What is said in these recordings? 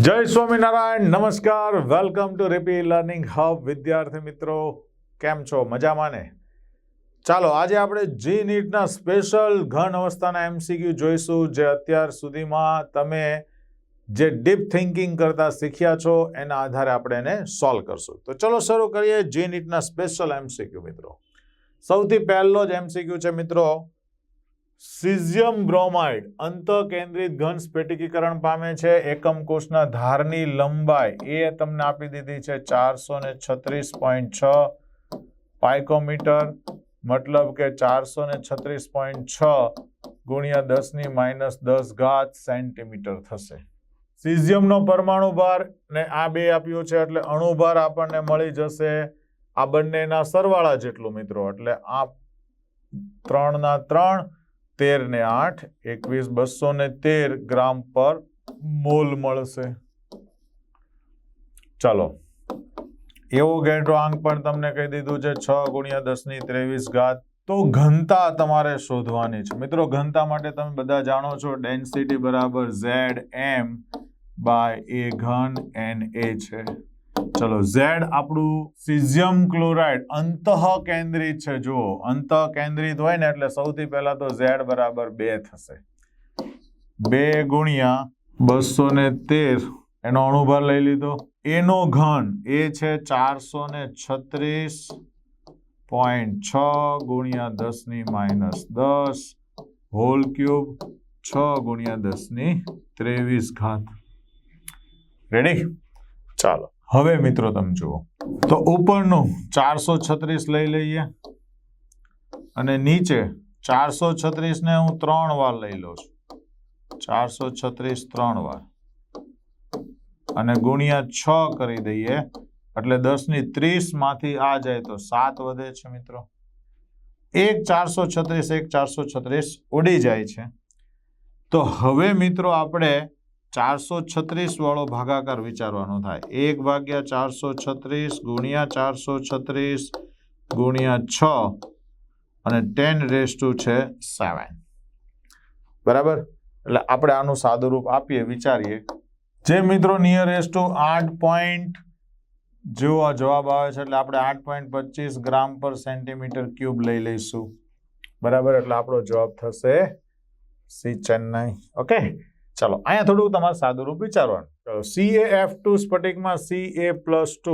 જય સ્વામિનારાયણ, નમસ્કાર, welcome to રીપી learning hub. વિદ્યાર્થી મિત્રો કેમ છો? મજામાં ને? ચાલો આજે આપણે જી નીટના સ્પેશિયલ ઘન અવસ્થાના એમસીક્યુ જોઈશું, જે અત્યાર સુધીમાં તમે જે ડીપ થિંકિંગ કરતા શીખ્યા છો એના આધારે આપણે એને સોલ્વ કરશું. તો ચલો શરૂ કરીએ જી નીટના સ્પેશિયલ એમસીક્યુ મિત્રો. સૌથી પહેલો જ એમસીક્યુ છે મિત્રો, સીઝિયમ બ્રોમાઇડ અંતઃકેન્દ્રિત ઘન સ્ફટિકીકરણ પામે છે. એકમ કોષના ધારની લંબાઈ એ તમને આપી દીધી છે 436.6 પાઇકોમીટર, મતલબ કે 436.6 ગુણ્યા 10⁻10 સેન્ટીમીટર થશે. સીઝિયમનો પરમાણુ ભાર ને આ બે આપ્યું છે એટલે અણુભાર આપણને મળી જશે આ બંનેના સરવાળા જેટલું મિત્રો, એટલે આ 3 ના 3 13 ને 8 21,213 ગ્રામ પર મોલ મળશે. ચાલો એવો ગેડ્રોઆંક પણ તમને કહી દીધું છે 6 ગુણ્યા 10⁻23. તો ઘનતા તમારે શોધવાની છે મિત્રો. ઘનતા માટે તમે બધા જાણો છો ડેન્સિટી બરાબર Zm બાય એ ઘન Na છે. ચલો Z આપણું સીઝિયમ ક્લોરાઇડ અંતઃકેન્દ્રિત છે. જો અંતઃકેન્દ્રિત હોય ને એટલે સૌથી પહેલા તો Z બરાબર 2 થશે. 2 ગુણ્યા 213 એનો અણુભાર લઈ લીધો. એનો ઘન એ છે 436.6 ગુણ્યા 10⁻10 હોલ ક્યુબ 6 ગુણ્યા 10⁻23. રેડી? ચાલો હવે મિત્રો તમે જુઓ તો ઉપરનું 436 લઈ લઈએ અને નીચે 436 ને હું 3 વાર લઈ લઉં છું. 436 3 વાર અને ગુણ્યા 6 કરી દઈએ એટલે 10⁻30 માંથી આ જાય તો 7 વધે છે મિત્રો. એક 436 ઉડી જાય છે. તો હવે મિત્રો આપણે 436 વાળો ભાગાકાર વિચારવાનો થાય. 1/436 ગુણ્યા 436 ગુણ્યા 6 અને 10⁻7. બરાબર? એટલે આપણે આનું સાદું રૂપ આપીએ, વિચારીએ. જે મિત્રો નિયરેસ્ટ 8 પોઈન્ટ જેવો જવાબ આવે છે એટલે આપણે 8.25 ગ્રામ પર સેન્ટીમીટર ક્યુબ લઈ લઈશું. બરાબર? એટલે આપણો જવાબ થશે સી ચેન્નઈ. ઓકે, ચાલો અહીંયા થોડું તમારે સાદું રૂપ વિચારવાનું. ચલો CaF2 સ્ફટિકમાં Ca+2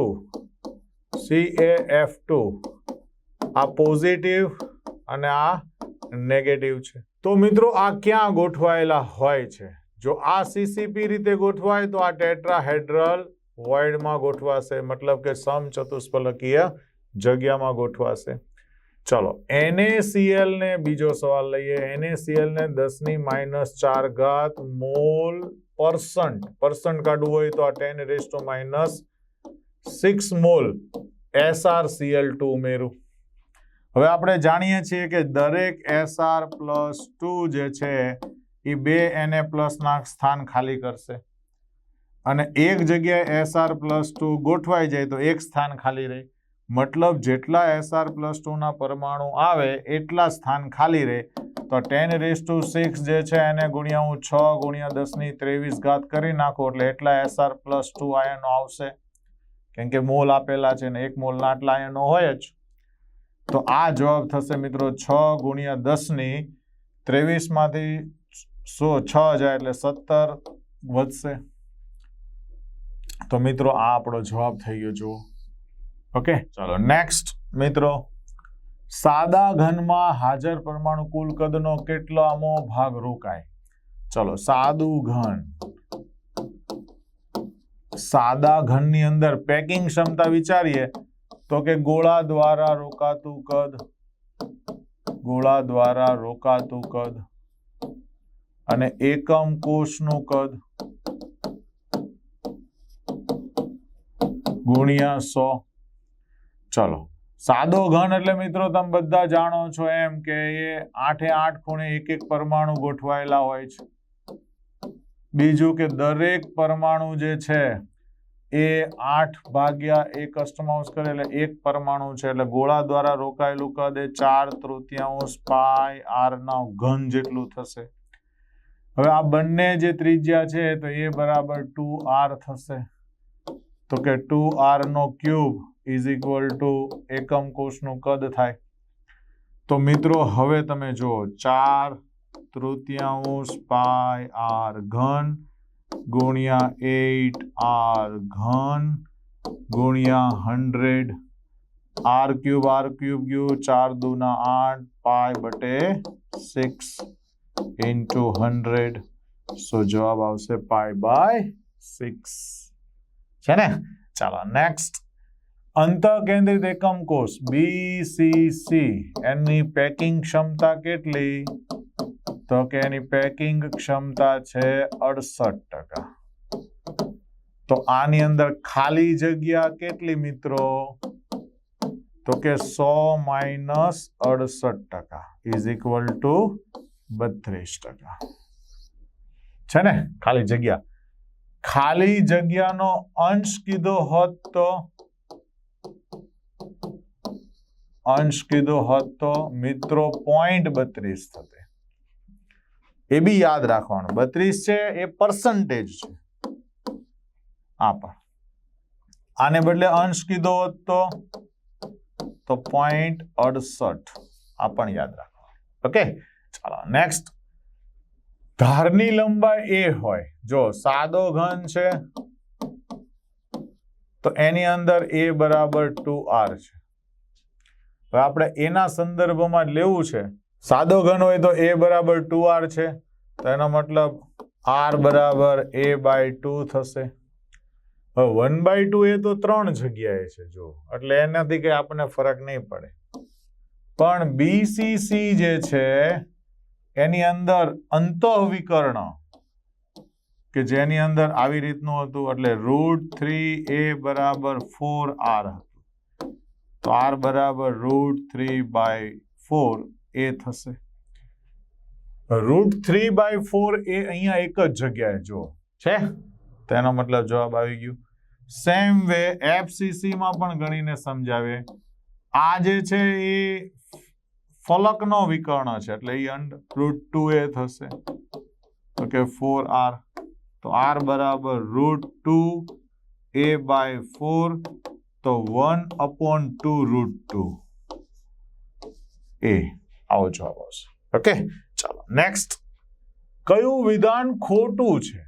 CaF2 આ પોઝિટિવ અને આ નેગેટિવ છે. તો મિત્રો આ ક્યાં ગોઠવાયેલા હોય છે? જો આ CCP રીતે ગોઠવાય તો આ ટેટ્રાહેડ્રલ વોઇડમાં ગોઠવાશે, મતલબ કે સમચતુષ્ફલકીય જગ્યામાં ગોઠવાશે. ચલો NaCl ને બીજો સવાલ લઈએ. NaCl ને 10⁻4 મોલ પરસન્ટ કાઢવું હોય તો આ 10⁻6 મોલ SrCl2 ઉમેરું. હવે આપણે જાણીએ છીએ કે દરેક Sr+2 જે છે એ 2 Na+ ના સ્થાન ખાલી કરશે અને એક જગ્યાએ Sr+2 ગોઠવાઈ જાય તો એક સ્થાન ખાલી રહે. મતલબ જેટલા Sr+2 ના પરમાણુ આવે એટલા સ્થાન ખાલી રહે. તો 10⁻6 જે છે એને ગુણ્યા હું 6 ગુણ્યા 10⁻23 કરી નાખું એટલે એટલા Sr+2 આયનો આવશે, કેમ કે મોલ આપેલા છે ને એક મોલના આટલા આયનો હોય જ. તો આ જવાબ થશે મિત્રો 6 ગુણ્યા 10⁻23 માંથી 6 જાય એટલે 17 વધશે. તો મિત્રો આ આપણો જવાબ થઈ ગયો. જુઓ. ઓકે, ચાલો નેક્સ્ટ મિત્રો, સાદા ઘનમાં હાજર પરમાણુ કુલ કદનો કેટલામો ભાગ રોકાય? ચલો સાદું ઘન, સાદા ઘનની અંદર પેકિંગ ક્ષમતા વિચારીએ તો કે ગોળા દ્વારા રોકાતું કદ અને એકમ કોષનું કદ ગુણ્યા 100. ચલો સાદો ઘન એટલે મિત્રો તમે બધા જાણો છો એમ કે એ 8 ખૂણે એક પરમાણુ ગોઠવાયેલા હોય છે. બીજું કે દરેક પરમાણુ જે છે એ 8/1 અષ્ટમાંશ કરે એટલે એક પરમાણુ છે, એટલે ગોળા દ્વારા રોકાયેલું કદ એ 4/3 પાઈ r ના ઘન જેટલું થશે. હવે આ બંને જે ત્રિજ્યા છે તો એ બરાબર 2r થશે તો કે 2r નો ક્યુબ ઇઝ ઇક્વલ ટુ એકમ કોષનું કદ થાય તો મિત્રો હવે તમે જુઓ 4/3 પાઈ r ઘન ગુણ્યા 8r ઘન ગુણ્યા 100 r ક્યુબ ગયું 4 દુના 8 પાઈ બટે 6 into 100 સો જવાબ આવશે પાઈ બાય 6 છે ને ચાલો નેક્સ્ટ અંતઃકેન્દ્રિત એકમ કોષ બીસીસી એની પેકિંગ ક્ષમતા કેટલી તો કે એની પેકિંગ ક્ષમતા છે 68%. તો આની અંદર ખાલી જગ્યા કેટલી મિત્રો તો કે 100 માઇનસ 68% ઇઝ ઇક્વલ ટુ 32% છે ને ખાલી જગ્યાનો અંશ કીધો હોત તો મિત્રો 0.32 થતે એ બી યાદ રાખવાનું 32 છે એ પર્સન્ટેજ છે આને બદલે અંશ કીધો હોત તો 0.68 આ પણ યાદ રાખવાનું ઓકે ચાલો નેક્સ્ટ ધારની લંબાઈ એ હોય જો સાદો ઘન છે તો એની અંદર a બરાબર 2r છે હવે આપણે એના સંદર્ભમાં લેવું છે સાદો ઘન હોય તો a બરાબર 2r છે તો એનો મતલબ r બરાબર a/2 થશે હવે 1/2 એ તો 3 જગ્યાએ છે જો એટલે એનાથી કઈ આપણને ફરક નહીં પડે પણ બીસીસી જે છે એની અંદર અંતઃવિકર્ણ કે જેની અંદર આવી રીતનું હતું એટલે √3a બરાબર 4r હતું તો r બરાબર √3/4 એ થશે √3/4 એ અહીંયા એક જ જગ્યાએ જો છે તો એનો મતલબ જવાબ આવી ગયું સેમ વે એફસીસી માં પણ ગણીને સમજાવે આ જે છે એ ફલકનો વિકર્ણ છે એટલે એ √2a થશે તો કે 4r તો r બરાબર √2a/4 તો 1/2 √2 આવો જવાબ આવશે ઓકે ચાલો નેક્સ્ટ કયું વિધાન ખોટું છે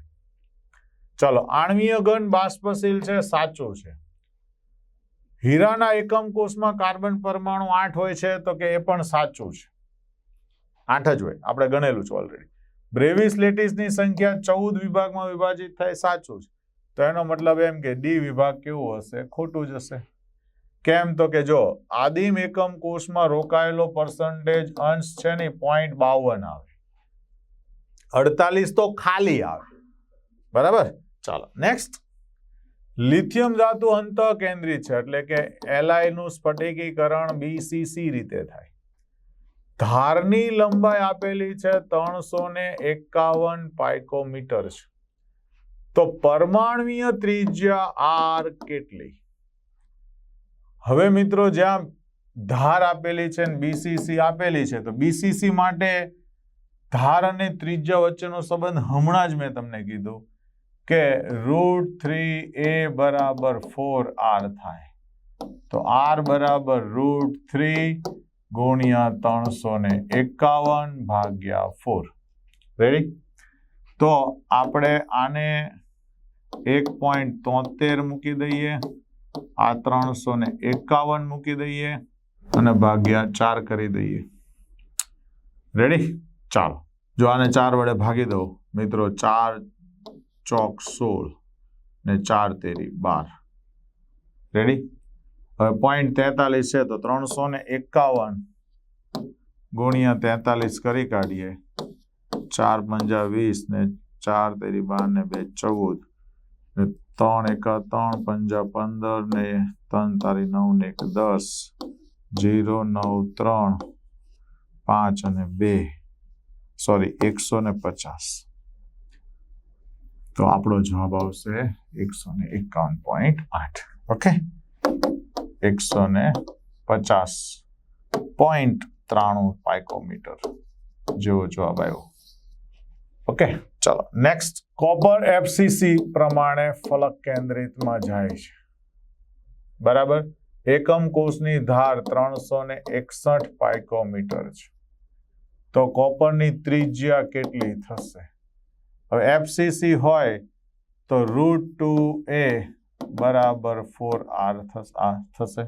ચાલો આણ્વીય ઘન બાષ્પશીલ છે સાચું છે હીરાના એકમ કોષમાં કાર્બન પરમાણુ 8 હોય છે તો કે એ પણ સાચું છે 8 જ હોય આપણે ગણેલું છે ઓલરેડી બ્રેવિસ લેટિસની સંખ્યા 14 વિભાગમાં વિભાજિત થાય સાચું છે તો એનો મતલબ એમ કે ડી વિભાગ કેવું હશે ખોટું જ હશે કેમ તો કે જો આદિમ એકમ કોષમાં રોકાયેલો પર્સન્ટેજ અંશ છે ને 0.52 આવે 48 તો ખાલી આવે બરાબર ચાલો નેક્સ્ટ લિથિયમ ધાતુ અંતઃકેન્દ્રિત છે એટલે કે Li નું સ્ફટિકીકરણ બીસીસી રીતે થાય ધારની લંબાઈ આપેલી છે 351 પાઇકોમીટર છે તો પરમાણ્વીય ત્રિજ્યા r કેટલી હવે મિત્રો જ્યાં ધાર આપેલી છે ને બીસીસી આપેલી છે તો બીસીસી માટે ધાર અને ત્રિજ્યા વચ્ચેનો સંબંધ હમણાં જ મેં તમને કીધું કે √3a બરાબર 4r થાય તો r બરાબર √3 ગુણ્યા 351 ભાગ્યા 4 રેડી તો આપણે આને 1.73 મૂકી દઈએ આ 351 મૂકી દઈએ અને ભાગ્યા 4 કરી દઈએ રેડી ચાલો જો આને 4 વડે ભાગી દો મિત્રો 4 ચોક 16 ને 4 તેરી 12 રેડી હવે 0.43 છે તો 351 ગુણ્યા 43 કરી કાઢીએ 4 પંજા 20 ને 4 તેરી 12 ને 2 14 ને 3 એકા 3 પંજા 15 ને 3 તારી 9 ને 1 10 0 9 3 5 અને 2 સોરી 150 તો આપણો જવાબ આવશે 151.8 ઓકે 150.93 પાઇકોમીટર જેવો જવાબ આવ્યો ઓકે, ચાલો નેક્સ્ટ. કોપર એફસીસી પ્રમાણે ફલક કેન્દ્રિતમાં જાય છે, બરાબર. એકમ કોષની ધાર 361 પાઇકોમીટર છે. તો કોપરની ત્રિજ્યા કેટલી થશે? હવે એફસીસી હોય તો √2a બરાબર 4r થશે.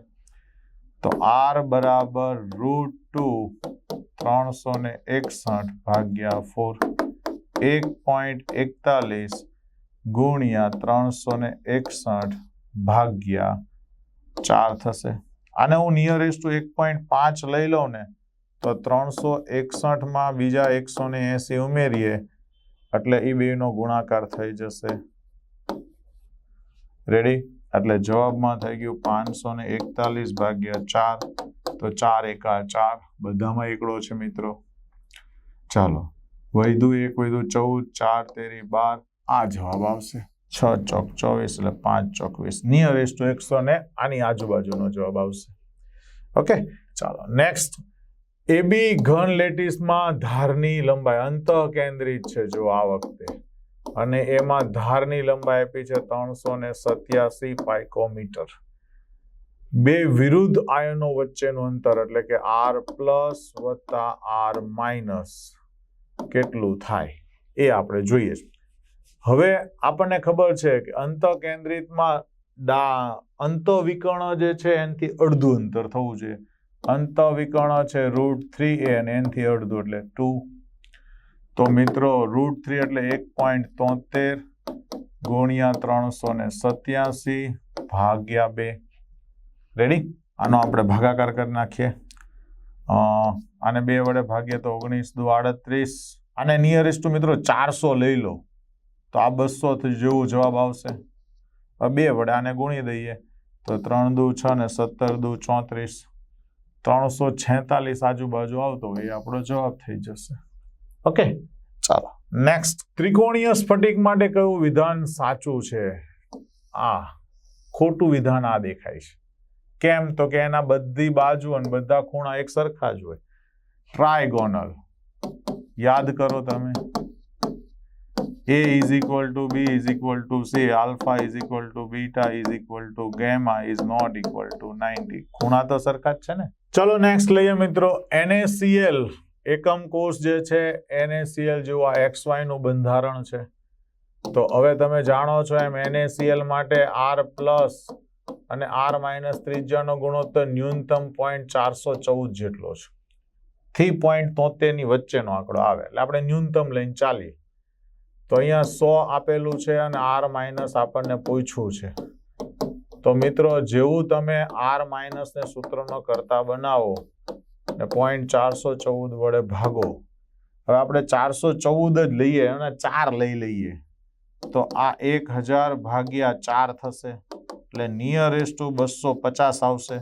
તો r બરાબર √2 361 ભાગ્યા 4, 1.41 ગુણ્યા 361 ભાગ્યા 4 થશે. આને હું નિયરેસ્ટ ટુ 1.5 લઈ લઉં ને તો 361 માં બીજા 180 ઉમેરીએ એટલે એ બેનો ગુણાકાર થઈ જશે. રેડી? એટલે જવાબમાં થઈ ગયું 541 ભાગ્યા 4, તો 4 એકા 4, બધામાં એકડો છે મિત્રો. ચાલો, વધુ 1 વધુ 14, 4 તેરી 12, આ જવાબ આવશે. 6 ચોક 24 એટલે 5 ચોક 20, નિયરેસ્ટ ટુ 100 ને આની આજુબાજુનો જવાબ આવશે. ઓકે, ચાલો નેક્સ્ટ. એબી ઘન લેટીસમાં ધારની લંબાઈ અંતઃ કેન્દ્રિત છે જો આ વખતે, અને એમાં ધારની લંબાઈ આપી છે 387 પાઇકોમીટર. બે વિરુદ્ધ આયનો વચ્ચેનું અંતર એટલે કે r+ + r- કેટલું થાય એ આપણે જોઈએ. હવે આપણને ખબર છે કે અંતઃ કેન્દ્રિતમાં અંતઃવિકર્ણ જે છે એનાથી અડધું અંતર થવું જોઈએ. અંતઃવિકર્ણ છે √3a અને એનાથી અડધું એટલે 2. તો મિત્રો √3 એટલે 1.73 ગુણ્યા 387 ભાગ્યા 2. રેડી? આનો આપણે ભાગાકાર કરી નાખીએ. આને 2 વડે ભાગીએ તો 19 દુ 38. આને નિયરેસ્ટ ટુ મિત્રો 400 લઈ લો તો આ 200 જેવું જવાબ આવશે. 2 વડે આને ગુણી દઈએ તો 3 દુ 6 ને 17 દુ 34, 346 આજુબાજુ આવતો હોય એ આપણો જવાબ થઈ જશે. ઓકે, ચાલો નેક્સ્ટ. ત્રિકોણીય સ્ફટિક માટે કયું વિધાન સાચું છે? ખોટું વિધાન આ દેખાય છે. કેમ? તો કે એના બધી બાજુ અને બધા ખૂણા એક સરખા જ હોય. ટ્રાયગોનલ યાદ કરો તમે. A = B = C, alpha = beta = gamma is not equal to 90. ખૂણા તો સરખા જ છે ને. ચલો નેક્સ્ટ લઈએ મિત્રો. NaCl એકમ કોષ જે છે NaCl જેવું આ XY નું બંધારણ છે. તો હવે તમે જાણો છો એમ NaCl માટે R+ અને R- ત્રિજ્યાનો ગુણોત્તર ન્યૂનતમ 0.414 જેટલો છે. થી 0.73 ની વચ્ચેનો આંકડો આવે એટલે આપણે ન્યૂનતમ લઈને ચાલીએ. તો અહીંયા 100 આપેલું છે અને R- આપણને પૂછ્યું છે. તો મિત્રો જેવું તમે R- ને સૂત્રનો કરતા બનાવો ને 0.414 વડે ભાગો. હવે આપણે 414 જ લઈએ અને 4 લઈ લઈએ તો આ 1000 ભાગ્યા 4 થશે એટલે નિયરેસ્ટ ટુ 250 આવશે.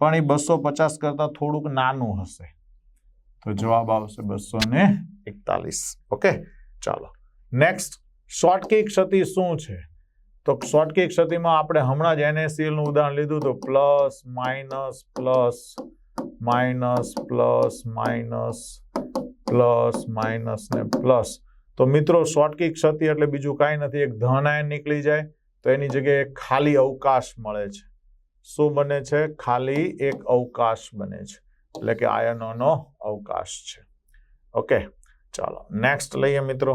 પણ એ 250 કરતા થોડુંક નાનું હશે તો જવાબ આવશે 241. ઓકે, ચાલો નેક્સ્ટ. શોર્ટકી ક્ષતિ શું છે? તો શોર્ટકી ક્ષતિમાં આપણે હમણાં જ NaCl નું ઉદાહરણ લીધું તો plus minus plus minus plus minus plus minus ને પ્લસ. તો મિત્રો શોર્ટકી ક્ષતિ એટલે બીજું કાંઈ નથી, એક ધન આયન નીકળી જાય તો એની જગ્યાએ ખાલી અવકાશ મળે છે. શું બને છે? ખાલી એક અવકાશ બને છે એટલે કે આયનોનો અવકાશ છે. ઓકે, ચાલો નેક્સ્ટ લઈએ મિત્રો.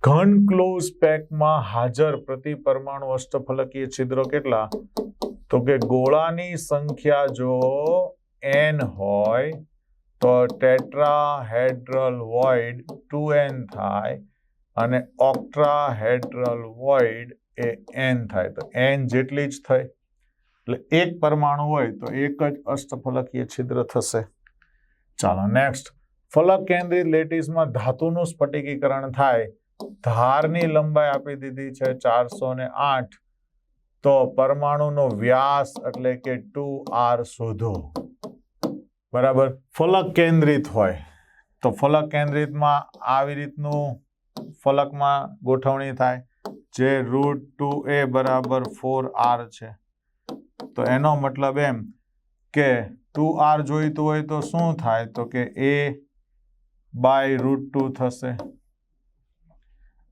ઘન ક્લોઝ પેકમાં હાજર પ્રતિ પરમાણુ અષ્ટફલકીય છિદ્રો કેટલા? તો કે ગોળાની સંખ્યા જો n હોય તો ટેટ્રાહેડ્રલ વોઇડ 2n થાય અને ઓક્ટાહેડ્રલ વોઇડ એ n થાય. તો n જેટલી જ થઈ એટલે એક પરમાણુ હોય તો એક જ અષ્ટફલકીય છિદ્ર થશે. ચાલો નેક્સ્ટ. ફલક કેન્દ્રિત લેટીસમાં ધાતુનું સ્ફટિકીકરણ થાય. ધારની લંબાઈ આપી દીધી છે 408. તો પરમાણુનો વ્યાસ એટલે કે 2r શોધો. બરાબર. ફલક કેન્દ્રિત હોય તો ફલક કેન્દ્રિતમાં આવી રીતનું ફલકમાં ગોઠવણી થાય જે √2a બરાબર 4r છે. તો એનો મતલબ એમ કે 2r જોઈતું હોય તો શું થાય? તો કે a/√2 થશે.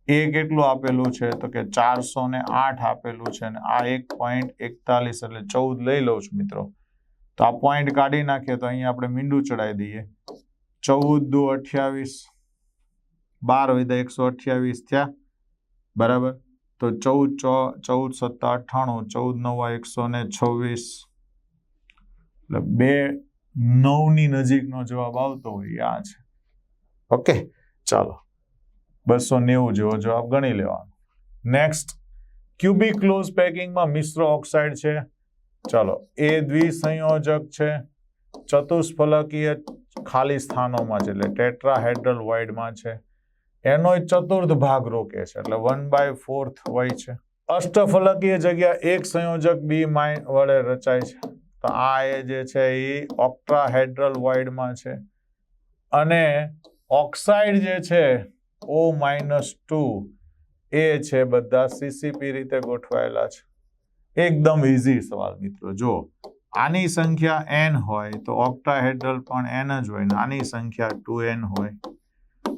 એ કેટલું આપેલું છે તો કે 408 આપેલું છે અને આ 1.41 એટલે 14 લઈ લઉં છું મિત્રો. તો આ પોઈન્ટ કાઢી નાખીએ તો અહીંયા આપણે મીંડું ચડાવી દઈએ. 14 દુ 28, 12 વિધા 128 થયા બરાબર. તો 14 સત્તા 98, 14 નવા 126 એટલે 2 9 ની નજીકનો જવાબ આવતો હોય આ છે. ઓકે ચાલો 290 જેવો જવાબ ગણી લેવાનો. નેક્સ્ટ, ક્યુબિક ક્લોઝ પેકિંગમાં મિશ્ર ઓક્સાઇડ છે. ચાલો એ દ્વિસંયોજક છે, ચતુષ્ફલકીય ખાલી સ્થાનોમાં છે એટલે ટેટ્રાહેડ્રલ વોઇડમાં છે. એનો ચતુર્થ ભાગ રોકે છે એટલે 1/4 હોય છે. અષ્ટફલકીય જગ્યા એક સંયોજક બી વડે રચાય છે. તો આ એ જે છે એ ઓક્ટાહેડ્રલ વોઇડમાં છે અને ઓક્સાઇડ જે છે O-2 એ છે બધા CCP રીતે ગોઠવાયેલા છે. એકદમ ઇઝી સવાલ મિત્રો. જો આની સંખ્યા n હોય તો ઓક્ટાહેડ્રલ પણ n જ હોય ને આની સંખ્યા 2n હોય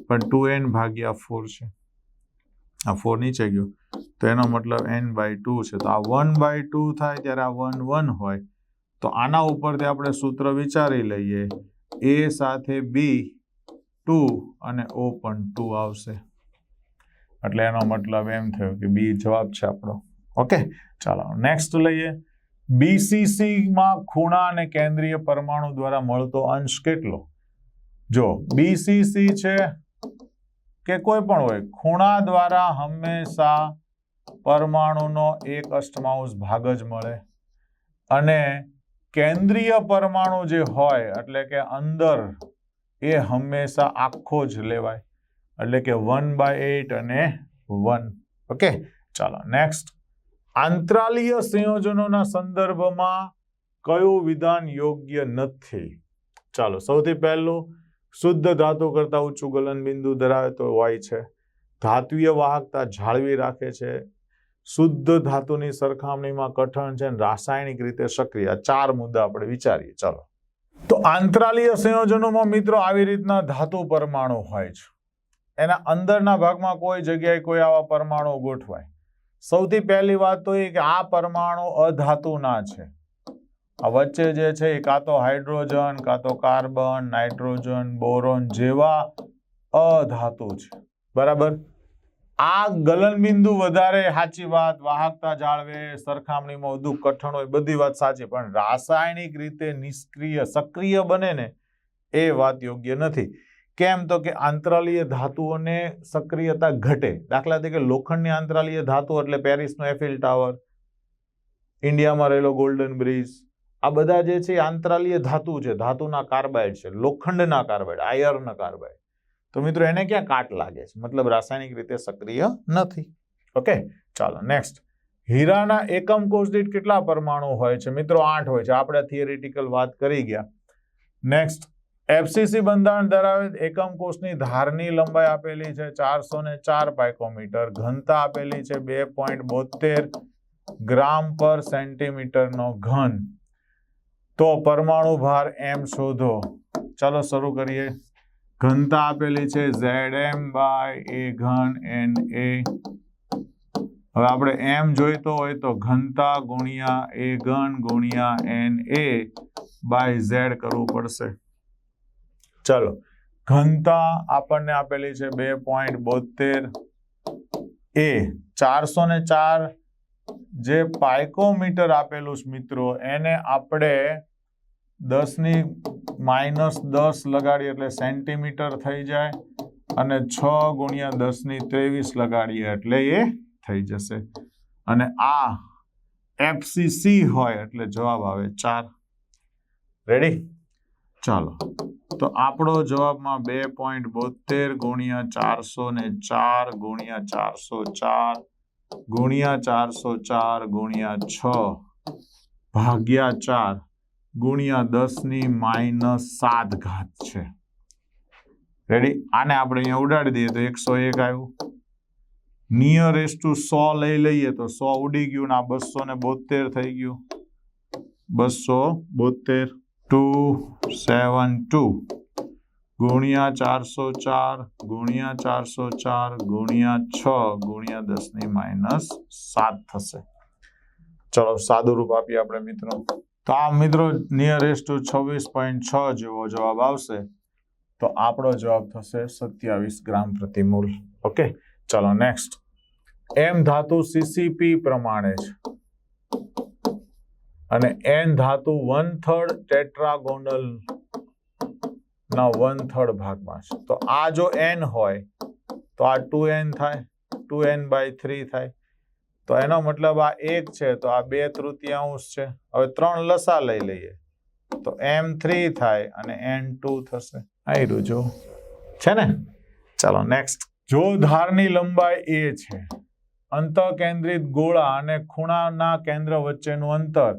પણ 2n ભાગ્યા 4 છે. આ 4 નીચે ગયો તો એનો મતલબ n/2 છે. તો આ 1/2 થાય ત્યારે આ 1 1 હોય તો આના ઉપરથી આપણે સૂત્ર વિચારી લઈએ. A સાથે B 2 અને O પણ 2 આવશે એટલે એનો મતલબ એમ થયો કે B જવાબ છે આપણો. ઓકે ચાલો નેક્સ્ટ લઈએ. BCC માં ખૂણા અને કેન્દ્રીય પરમાણુ દ્વારા મળતો અંશ કેટલો? જો BCC છે કે કોઈ પણ હોય, ખૂણા દ્વારા હંમેશા પરમાણુનો 1/8 ભાગ જ મળે અને કેન્દ્રીય પરમાણુ જે હોય એટલે કે અંદર એ હંમેશા આખો જ લેવાય એટલે કે 1/8 અને 1. ઓકે ચાલો નેક્સ્ટ. આંતરાલીય સંયોજનોના સંદર્ભમાં કયું વિધાન યોગ્ય નથી? ચાલો સૌથી પહેલું, શુદ્ધ ધાતુ કરતા ઊંચું ગલન બિંદુ ધરાવે તો હોય છે. ધાત્વીય વાહકતા જાળવી રાખે છે. શુદ્ધ ધાતુની સરખામણીમાં કઠણ છે. રાસાયણિક રીતે સક્રિય. 4 મુદ્દા આપણે વિચારીએ. ચાલો તો આંતરાલીય સંયોજનોમાં મિત્રો આવી રીતના ધાતુ પરમાણુ હોય છે. એના અંદરના ભાગમાં કોઈ જગ્યાએ કોઈ આવા પરમાણુ ગોઠવાય. સૌથી પહેલી વાત તો એ કે આ પરમાણુ અધાતુના છે. આ વચ્ચે જે છે એ કાં તો હાઇડ્રોજન, કાં તો કાર્બન, નાઇટ્રોજન, બોરોન જેવા અધાતુ છે બરાબર. આ ગલનબિંદુ વધારે સાચી વાત, વાહકતા જાળવે, સરખામણીમાં વધુ કઠણ હોય, બધી વાત સાચી, પણ રાસાયણિક રીતે નિષ્ક્રિય સક્રિય બને ને એ વાત યોગ્ય નથી. કેમ તો કે આંતરાલીય ધાતુઓને સક્રિયતા ઘટે. દાખલા તરીકે લોખંડની આંતરાલીય ધાતુ એટલે પેરિસનો એફિલ ટાવર, ઇન્ડિયામાં રહેલો ગોલ્ડન બ્રિજ, આ બધા જે છે આંતરાલીય ધાતુ છે, ધાતુના કાર્બાઇડ છે, લોખંડના કાર્બાઇડ, આયર્ન કાર્બાઇડ. તો મિત્રો એને ક્યાં કાટ લાગે છે, મતલબ રાસાયણિક રીતે સક્રિય નથી. ઓકે ચાલો નેક્સ્ટ. હીરાના એકમ કોષ દીઠ કેટલા પરમાણુ હોય છે? મિત્રો 8 હોય છે. આપણે થિયરિટિકલ વાત કરી ગયા. નેક્સ્ટ, FCC બંધારણ ધરાવે એકમ કોષની ધારની લંબાઈ આપેલી છે 404 પાઇકોમીટર, ઘનતા આપેલી છે 2.72 ગ્રામ પર સેન્ટીમીટરનો ઘન. તો પરમાણુ ભાર m શોધો. ચાલો શરૂ કરીએ. ઘનતા આપેલી છે Zm/A ઘન Na. હવે આપણે m જોઈતો હોય તો ઘનતા ગુણ્યા A ઘન ગુણ્યા Na/Z કરવું પડશે. ચાલો ઘનતા આપણને આપેલી છે 2.72. A 404 જે પાઇકોમીટર આપેલું છે મિત્રો એને આપણે 10⁻10 લગાડીએ એટલે સેન્ટીમીટર થઈ જાય અને 6 × 10⁻23 લગાડીએ એટલે એ થઈ જશે અને આ FCC હોય એટલે જવાબ આવે 4. રેડી? ચાલો તો આપણો જવાબમાં 2.72 × 404 × 404 × 6 ભાગ્યા 4 ગુણ્યા 10⁻7 છે. રેડી? આને આપણે અહીંયા ઉડાડી દઈએ તો 101 આવ્યું. નિયરેસ્ટ ટુ 100 લઈ લઈએ તો 100 ઉડી ગયું ને આ 272 થઈ ગયું. 272 272 ગુણ્યા 404 ગુણ્યા 404 ગુણ્યા 6 ગુણ્યા 10 ની -7 થશે. ચલો સાદું રૂપ આપીએ આપણે મિત્રો. તો આ મિત્રો નિયરેસ્ટ ટુ 26.6 જેવો જવાબ આવશે. તો આપણો જવાબ થશે 27 ગ્રામ પ્રતિ મોલ. ઓકે, ચલો નેક્સ્ટ. એમ ધાતુ સીસીપી પ્રમાણે છે અને એન ધાતુ 1/3 ટેટ્રાગોનલ ના 1/3 ભાગમાં છે. તો આ જો n હોય તો આ 2n થાય, 2n/3 થાય. તો એનો મતલબ આ 1 છે તો આ 2/3 છે. હવે 3 લસા લઈ લઈએ તો m3 થાય અને n2 થશે. આયરું જો છે ને. ચાલો નેક્સ્ટ. જો ધારની લંબાઈ a છે, અંતઃકેન્દ્રિત ગોળા અને ખૂણાના કેન્દ્ર વચ્ચેનું અંતર,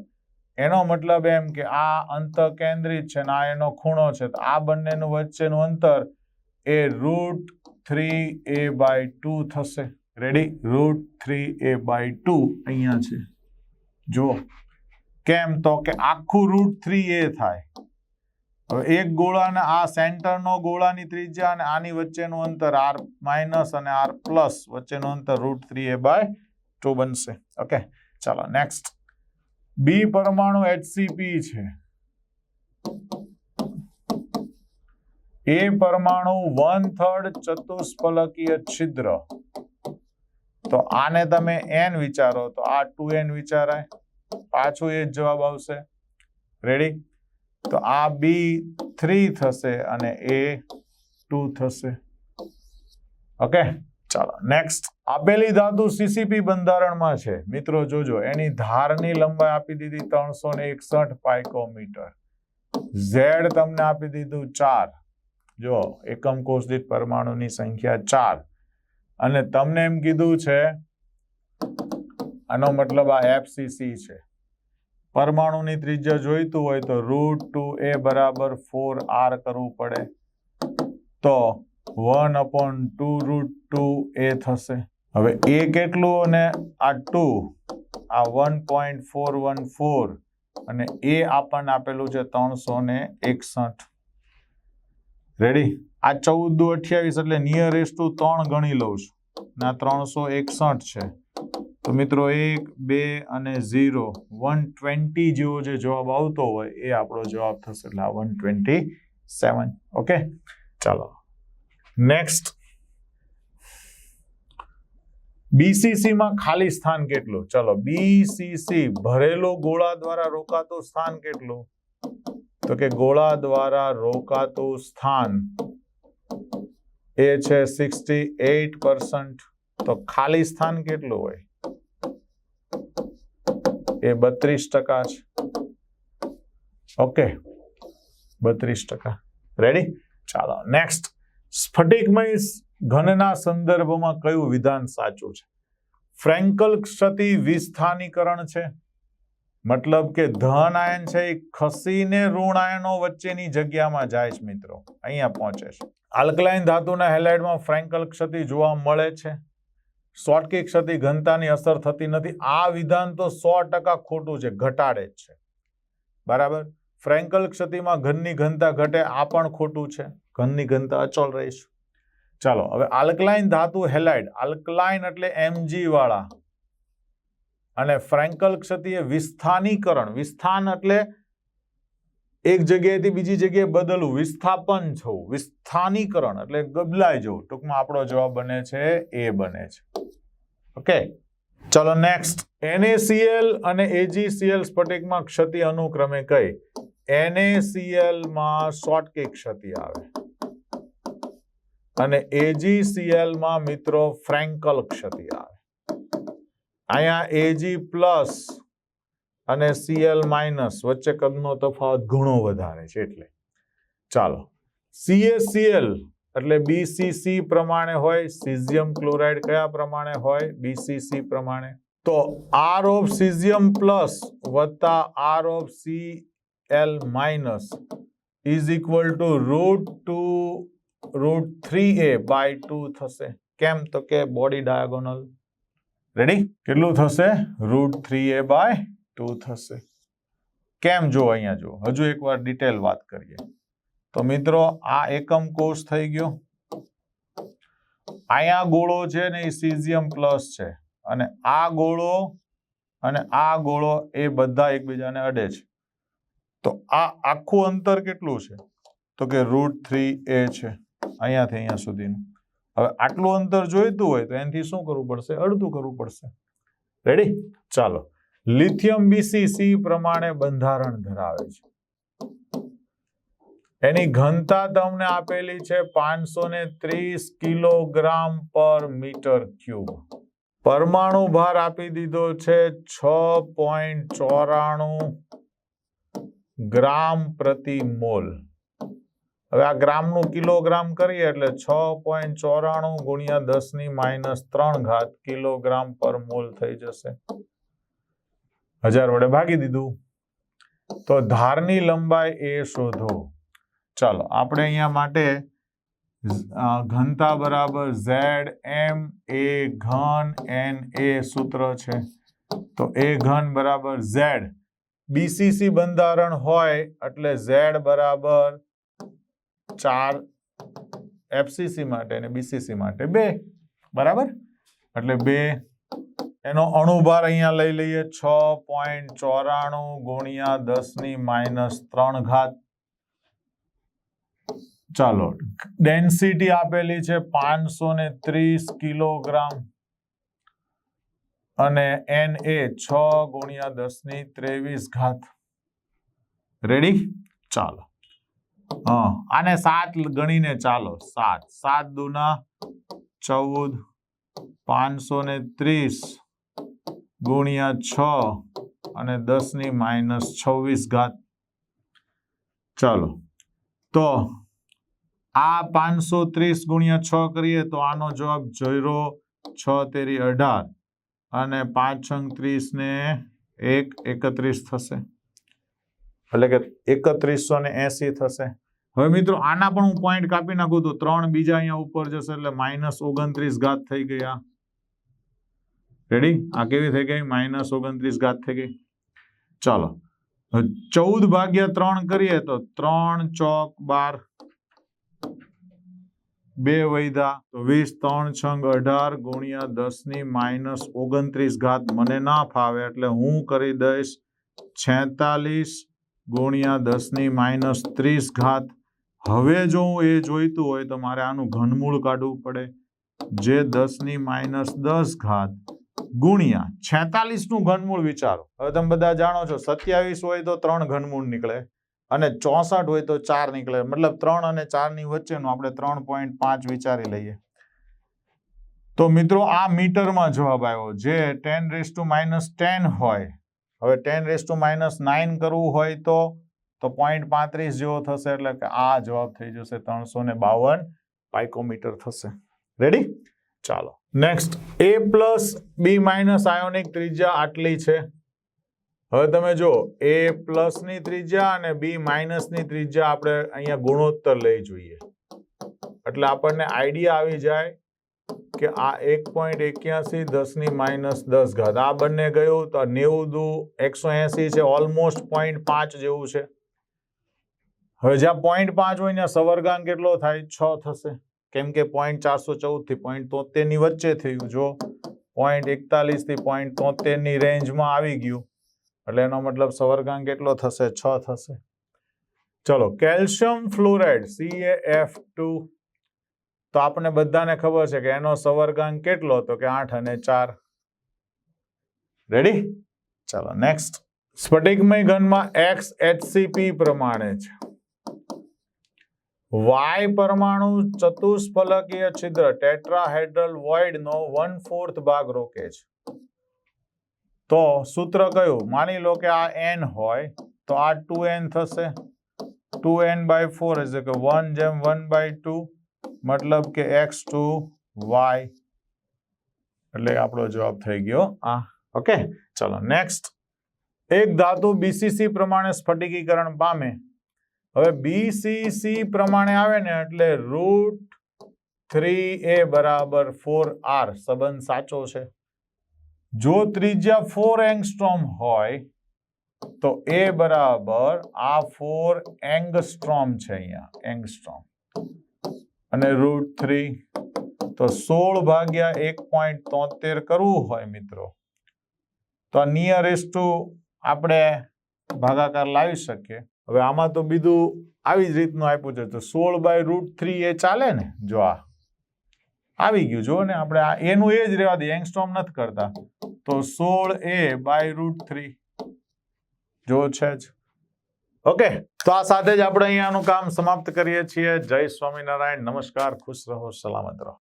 એનો મતલબ એમ કે આ અંતઃકેન્દ્રિત છે ને આ એનો ખૂણો છે, તો આ બંનેનું વચ્ચેનું અંતર એ √3a/2 થશે. રેડી? √3a/2 અહીંયા છે જો. કેમ? તો કે આખું √3a થાય. હવે એક ગોળાને આ સેન્ટરનો ગોળાની ત્રિજ્યા અને આની વચ્ચેનું અંતર r- અને r+ વચ્ચેનું અંતર √3a/2 બનશે. ઓકે, ચાલો નેક્સ્ટ. બી પરમાણુ HCP છે, એ પરમાણુ 1/3 ચતુષ્ફલકીય છિદ્ર. તો આને તમે n વિચારો તો આ 2n વિચારાય, પાછું એ જ જવાબ આવશે. રેડી? તો આ B3 થશે અને A2 થશે. ઓકે, ચાલો નેક્સ્ટ. આપેલી ધાતુ સીસીપી બંધારણમાં છે. મિત્રો જોજો, એની ધારની લંબાઈ આપી દીધી 361 પાઇકોમીટર. Z તમને આપી દીધું 4. જો એકમ કોષ દીઠ પરમાણુની સંખ્યા 4 અને તમને એમ કીધું છે, આનો મતલબ આ FCC છે. પરમાણુની ત્રિજ્યા જોઈતું હોય તો √2a = 4r કરવું પડે. તો 1/2√2a થશે. હવે a કેટલું અને આ 2, આ 1.414 અને a આપણને આપેલું છે 361. રેડી? આ 14 × 28 એટલે નિયરેસ્ટ ટુ 3 ગણી લઉં છું. ના 361 છે. તો મિત્રો 1, 2 અને 0, 120 જેવો જે જવાબ આવતો હોય એ આપણો જવાબ થશે. એટલે આ 127. ઓકે, ચાલો નેક્સ્ટ. BCC માં ખાલી સ્થાન કેટલું? ચલો BCC ભરેલો ગોળા દ્વારા રોકાતું સ્થાન કેટલું? તો કે ગોળા દ્વારા રોકાતું સ્થાન એ છે 68%. તો ખાલી સ્થાન કેટલું હોય? એ 32% છે. ઓકે, 32%. રેડી? ચાલો નેક્સ્ટ. સ્ફટિકમય ઘનના સંદર્ભમાં કયું વિધાન સાચું છે? ફ્રેન્કલ ક્ષતિ વિસ્થાનીકરણ છે. મતલબ કે ધન આયન છે એ ખસીને ઋણ આયનો વચ્ચેની જગ્યામાં જાય છે. મિત્રો અહીંયા પહોંચે છે. આલ્કલાઇન ધાતુના હેલાઇડમાં ફ્રેન્કલ ક્ષતિ જોવા મળે છે. શોર્ટકી ક્ષતિ ઘનતાની અસર થતી નથી. આ વિધાન તો 100% ખોટું છે, ઘટાડે જ છે. બરાબર? ફ્રેન્કલ ક્ષતિમાં ઘનની ઘનતા ઘટે, આ પણ ખોટું છે. ઘનની ઘનતા અચળ રહે છે. ચાલો હવે આલ્કલાઇન ધાતુ હેલાઇડ, આલ્કલાઇન એટલે Mg વાળા, અને ફ્રેન્કલ ક્ષતિ એ વિસ્થાનીકરણ. વિસ્થાન એટલે એક જગ્યાએથી બીજી જગ્યાએ બદલવું, વિસ્થાપન થવું. વિસ્થાનીકરણ એટલે બદલાઈ જવું. ટૂંકમાં આપણો જવાબ બને છે એ બને છે. ઓકે, ચલો નેક્સ્ટ. NaCl અને AgCl સ્ફટિકમાં ક્ષતિ અનુક્રમે કઈ? NaCl માં શોર્ટકી ક્ષતિ આવે અને AgCl માં મિત્રો ફ્રેન્કલ ક્ષતિ આવે. અહીંયા Ag+ અને Cl- વચ્ચે કદનો તફાવત ઘણો વધારે છે. એટલે ચાલો, CaCl એટલે BCC પ્રમાણે હોય, સીઝિયમ ક્લોરાઇડ કયા પ્રમાણે હોય? BCC પ્રમાણે. તો R of cesium+ વત્તા R of Cl- is equal to √3a/2 થશે. કેમ? તો કે બોડી ડાયાગોનલ. રેડી? કેટલું થશે? √3a/2 થશે. કેમ? જો અહીંયા જો, હજુ એકવાર ડિટેલ વાત કરીએ. તો મિત્રો આ એકમ કોષ થઈ ગયો. અહીંયા ગોળો છે ને એ સીઝિયમ પ્લસ છે અને આ ગોળો અને આ ગોળો એ બધા એકબીજાને અડે છે. તો આ આખું અંતર કેટલું છે તો કે √3a છે અહીંયાથી અહીંયા સુધીનું. હવે આટલું અંતર જોઈતું હોય તો એનાથી શું કરવું પડશે? અડધું કરવું પડશે. રેડી? ચાલો. લિથિયમ BCC પ્રમાણે બંધારણ ધરાવે છે. એની ઘનતા તમને આપેલી છે 530 કિલોગ્રામ પર મીટર ક્યુબ. પરમાણુ ભાર આપી દીધો છે 6.94 ગ્રામ પ્રતિ મોલ. હવે આ ગ્રામનું કિલોગ્રામ કરીએ એટલે 6.94 ગુણ્યા 10⁻³ કિલોગ્રામ પર મોલ થઈ જશે. 1000 વડે ભાગી દીધું. તો ધારની લંબાઈ એ શોધો. ચાલો આપણે અહીંયા માટે ઘનતા બરાબર ZM A ઘન NA સૂત્ર છે. તો A ઘન બરાબર Z. BCC બંધારણ હોય એટલે Z બરાબર 4 FCC માટે અને BCC માટે 2 બરાબર એટલે 2. એનો અણુભાર અહીંયા લઈ લઈએ 6.94 ગુણ્યા 10⁻³ ચાલો. ડેન્સિટી આપેલી છે 530 કિલોગ્રામ અને Na 6 ગુણ્યા 10⁻23. રેડી? ચાલો. આને 7 ગણીને ચાલો. 7 દુના 14 530 ગુણ્યા 6 અને 10⁻26. ચાલો. તો આ 530 ગુણ્યા 6 કરીએ તો આનો જવાબ 0 6 તેરી 18 અને 5 6 30 ને 1 31 થશે. એટલે કે 3180 થશે. હવે મિત્રો આના પણ હું પોઈન્ટ કાપી નાખું તો 3 બીજા અહીંયા ઉપર જશે એટલે -29 થઈ ગયા. રેડી? આ કેવી થઈ ગઈ? -29 થઈ ગઈ. ચાલો 14 ભાગ્યા 3 કરીએ તો 3 ચોક 12 2 વૈધા તો 20 3 છંગ 18 ગુણ્યા 10⁻29. મને ના ફાવે એટલે હું કરી દઈશ 46 ગુણ્યા 10⁻30. હવે જો હું એ જોઈતું હોય તો મારે આનું ઘનમૂળ કાઢવું પડે જે 10⁻10 ગુણ્યા 46 નું ઘનમૂળ વિચારો. હવે તમે બધા જાણો છો 27 હોય તો 3 ઘનમૂળ નીકળે અને 64 હોય તો 4 નીકળે. મતલબ 3 અને 4 ની વચ્ચેનું આપણે 3.5 વિચારી લઈએ. તો મિત્રો આ મીટરમાં જવાબ આવ્યો જે 10⁻10 હોય. હવે 10⁻9 કરવું હોય તો 0.35 જેવો થશે એટલે કે આ જવાબ થઈ જશે 352 પાઇકોમીટર થશે. રેડી? ચાલો next. A plus B minus ionic ત્રિજ્યા આટલી છે. હવે તમે જો A પ્લસ ની ત્રિજ્યા અને B માઇનસ ની ત્રિજ્યા આપણે અહીંયા ગુણોત્તર લઈ જોઈએ એટલે આપણને આઈડિયા આવી જાય કે આ 1.81 10⁻10. આ બંને ગયું તો 90 દુ 180 છે. ઓલમોસ્ટ 0.5 જેવું છે. હવે જ્યાં 0.5 હોય ત્યાં સવર્ગાંક કેટલો થાય? 6 થશે. કેમ કે 0.414 થી 0.73 ની વચ્ચે થયું. જો 0.41 થી 0.73 ની રેન્જમાં આવી ગયું એટલે એનો મતલબ સવર્ગાંક કેટલો થશે? 6 થશે. ચલો કેલ્શિયમ ફ્લોરાઇડ CaF2 તો આપણે બધાને ખબર છે કે એનો સવર્ગાંક કેટલો તો કે 8 અને 4. રેડી? ચાલો નેક્સ્ટ. સ્ફટિકમય ઘનમાં X HCP પ્રમાણે છે. Y પરમાણુ ચતુષ્ફલકીય છિદ્ર ટેટ્રાહેડ્રલ વોઇડ નો 1/4 ભાગ રોકે છે. તો સૂત્ર કયું? માની લો કે આ n હોય તો આ 2n થશે. 2n/4 એટલે કે 1/1/2 મતલબ કે x2y એટલે આપણો જવાબ થઈ ગયો આ. ઓકે ચલો નેક્સ્ટ. એક ધાતુ BCC પ્રમાણે સ્ફટિકીકરણ પામે. હવે BCC પ્રમાણે આવે ને એટલે √3a બરાબર 4r સંબંધ સાચો છે. જો ત્રિજ્યા 4 એંગસ્ટ્રોમ હોય તો એ બરાબર આ 4 એંગસ્ટ્રોમ છે અહીંયા એંગસ્ટ્રોમ અને √3 તો 16 ભાગ્યા 1.73 કરવું હોય મિત્રો તો નિયરેસ્ટ ટુ આપણે ભાગાકાર લાવી શકીએ. હવે આમાં તો બીજું આવી જ રીતનું આપ્યું છે તો 16/√3 એ ચાલે ને. જો આ આવી ગયું જો ને આપણે આ એનું એ જ રહેવા દે એંગસ્ટ્રોમ નથી કરતા તો 16a/√3 જો છે જ. ઓકે તો આ સાથે જ આપણે અહીંયાનું કામ સમાપ્ત કરીએ છીએ. જય સ્વામિનારાયણ. નમસ્કાર. ખુશ રહો. સલામત રહો.